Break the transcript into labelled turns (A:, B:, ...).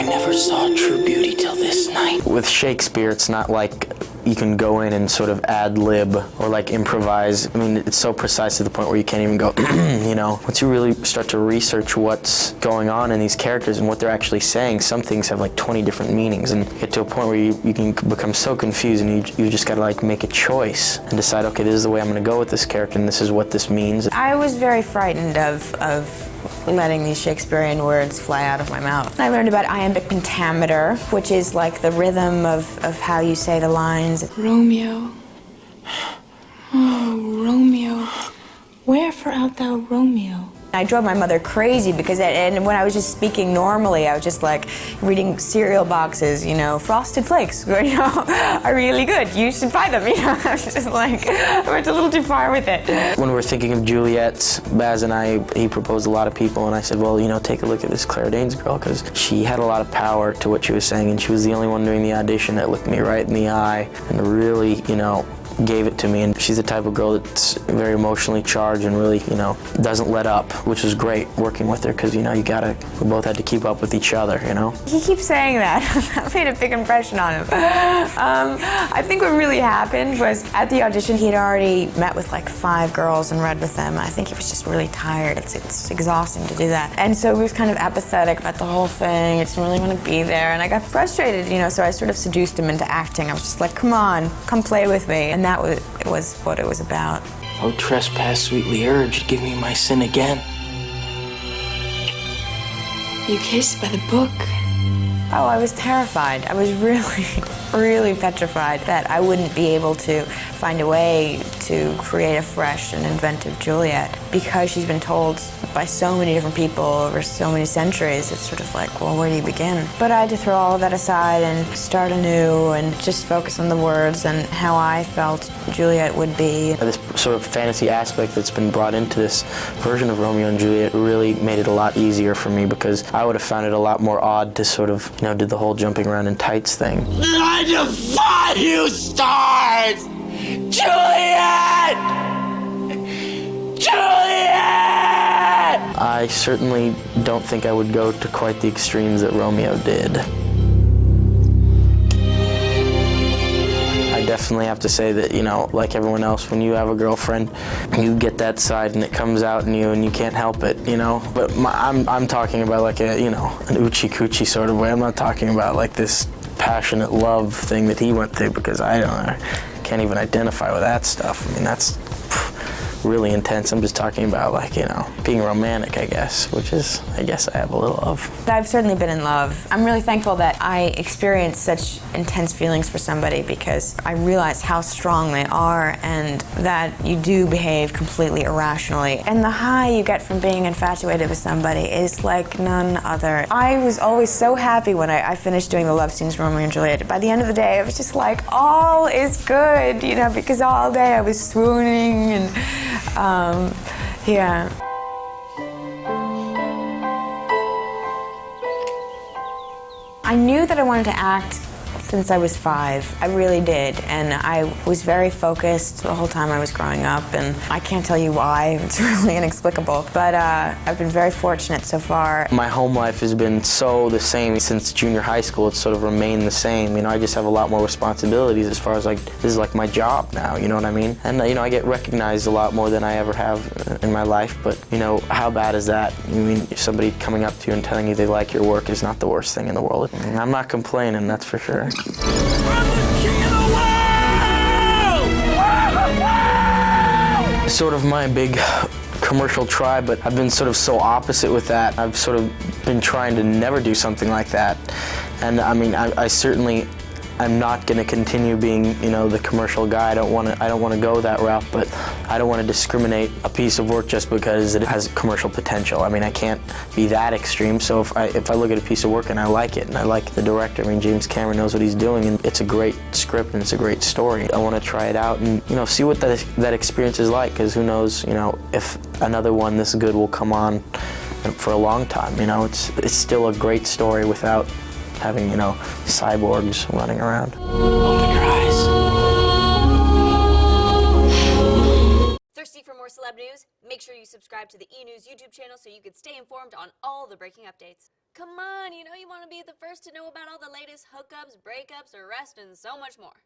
A: I never saw true beauty till this night.
B: With Shakespeare, it's not like you can go in and sort of ad-lib or like improvise. I mean, it's so precise to the point where you can't even go, you know. Once you really start to research what's going on in these characters and what they're actually saying, some things have like 20 different meanings, and get to a point where you can become so confused, and you just gotta like make a choice and decide, okay, this is the way I'm gonna go with this character, and this is what this means.
C: I was very frightened of letting these Shakespearean words fly out of my mouth. I learned about iambic pentameter, which is like the rhythm of how you say the lines.
D: Romeo, oh, Romeo, wherefore art thou Romeo?
C: I drove my mother crazy because, and when I was just speaking normally, I was just like reading cereal boxes, you know, Frosted Flakes, you know, are really good. You should buy them, you know. I was just like, I went a little too far with it.
B: When we were thinking of Juliet, Baz and I, he proposed a lot of people, and I said, well, you know, take a look at this Claire Danes girl, because she had a lot of power to what she was saying, and she was the only one during the audition that looked me right in the eye and really, you know, gave it to me. And she's the type of girl that's very emotionally charged and really, you know, doesn't let up, which was great working with her, because, you know, we both had to keep up with each other, you know.
C: He keeps saying that. That made a big impression on him. I think what really happened was at the audition, he had already met with like 5 girls and read with them. I think he was just really tired. It's exhausting to do that. And so he was kind of apathetic about the whole thing. He didn't really want to be there. And I got frustrated, you know, so I sort of seduced him into acting. I was just like, come on, come play with me. And that was what it was about.
A: Oh, trespass sweetly urged, give me my sin again.
D: You kissed by the book.
C: Oh, I was terrified. I was really, really petrified that I wouldn't be able to find a way to create a fresh and inventive Juliet, because she's been told by so many different people over so many centuries. It's sort of like, well, where do you begin? But I had to throw all of that aside and start anew and just focus on the words and how I felt Juliet would be.
B: This sort of fantasy aspect that's been brought into this version of Romeo and Juliet really made it a lot easier for me, because I would have found it a lot more odd to sort of, you know, do the whole jumping around in tights thing.
A: I defy you, stars! Juliet! Juliet!
B: I certainly don't think I would go to quite the extremes that Romeo did. I definitely have to say that, you know, like everyone else, when you have a girlfriend, you get that side and it comes out in you and you can't help it, you know? But I'm talking about like a, you know, an oochie-coochie sort of way. I'm not talking about like this passionate love thing that he went through, because I can't even identify with that stuff. I mean, that's really intense. I'm just talking about, like, you know, being romantic, I guess, which is, I guess I have a little of.
C: I've certainly been in love. I'm really thankful that I experienced such intense feelings for somebody, because I realized how strong they are and that you do behave completely irrationally. And the high you get from being infatuated with somebody is like none other. I was always so happy when I finished doing the love scenes Romeo and Juliet. By the end of the day, I was just like, all is good, you know, because all day I was swooning and yeah. I knew that I wanted to act since I was 5. I really did, and I was very focused the whole time I was growing up, and I can't tell you why. It's really inexplicable, but I've been very fortunate so far.
B: My home life has been so the same since junior high school. It's sort of remained the same. You know, I just have a lot more responsibilities as far as, like, this is like my job now, you know what I mean? And, you know, I get recognized a lot more than I ever have in my life, but, you know, how bad is that? I mean, if somebody coming up to you and telling you they like your work is not the worst thing in the world. I'm not complaining, that's for sure.
A: I'm the king of the world!
B: Sort of my big commercial tribe, but I've been sort of so opposite with that. I've sort of been trying to never do something like that. And I mean, I certainly, I'm not going to continue being, you know, the commercial guy. I don't want to go that route, but I don't want to discriminate a piece of work just because it has commercial potential. I mean, I can't be that extreme. So if I look at a piece of work and I like it and I like the director, I mean, James Cameron knows what he's doing, and it's a great script and it's a great story. I want to try it out and, you know, see what that experience is like, because who knows, you know, if another one this good will come on for a long time. You know, it's still a great story without having, you know, cyborgs running around.
A: Open your eyes.
E: Thirsty for more celeb news? Make sure you subscribe to the E! News YouTube channel so you can stay informed on all the breaking updates. Come on, you know you want to be the first to know about all the latest hookups, breakups, arrests, and so much more.